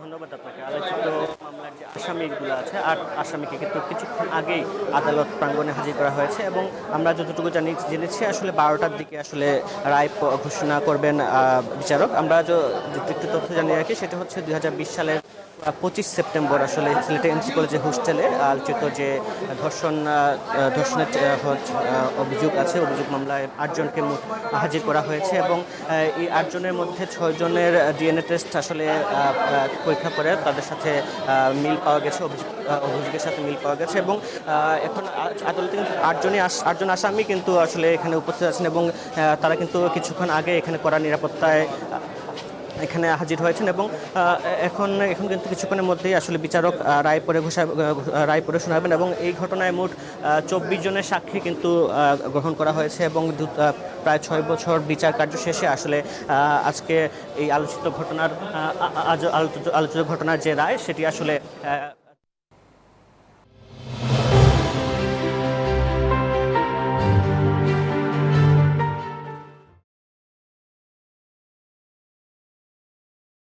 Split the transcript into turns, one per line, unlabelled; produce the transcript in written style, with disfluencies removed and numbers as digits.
ধন্যবাদ আপনাকে। আলোচিত মামলার যে আসামিগুলো আছে, ৮ আসামিকে কিন্তু কিছুক্ষণ আগেই আদালত প্রাঙ্গণে হাজির করা হয়েছে এবং আমরা যতটুকু জেনেছি আসলে ১২টার দিকে আসলে রায় ঘোষণা করবেন বিচারক। আমরা একটু তথ্য জানিয়ে রাখি, সেটা হচ্ছে ২০২০ সালের ২৫ সেপ্টেম্বর আসলে সিলেটে এমসি কলেজের হোস্টেলে আলোচিত যে ধর্ষণের অভিযোগ আছে, অভিযোগ মামলায় ৮ জনকে হাজির করা হয়েছে এবং এই ৮ জনের মধ্যে ৬ জনের ডিএনএ টেস্ট আসলে পরীক্ষা করে তাদের সাথে মিল পাওয়া গেছে, অভিযোগের সাথে মিল পাওয়া গেছে এবং এখন আদালতে কিন্তু ৮জন আসামি কিন্তু আসলে এখানে উপস্থিত আছেন এবং তারা কিন্তু কিছুক্ষণ আগে এখানে কড়া নিরাপত্তায় এখানে হাজির হয়েছেন এবং এখন কিন্তু কিছুক্ষণের মধ্যেই আসলে বিচারক রায় পড়ে শোনাবেন এবং এই ঘটনায় মোট ২৪ জনের সাক্ষী কিন্তু গ্রহণ করা হয়েছে এবং প্রায় ৬ বছর বিচার কার্য শেষে আসলে আজকে এই আলোচিত ঘটনার যে রায় সেটি আসলে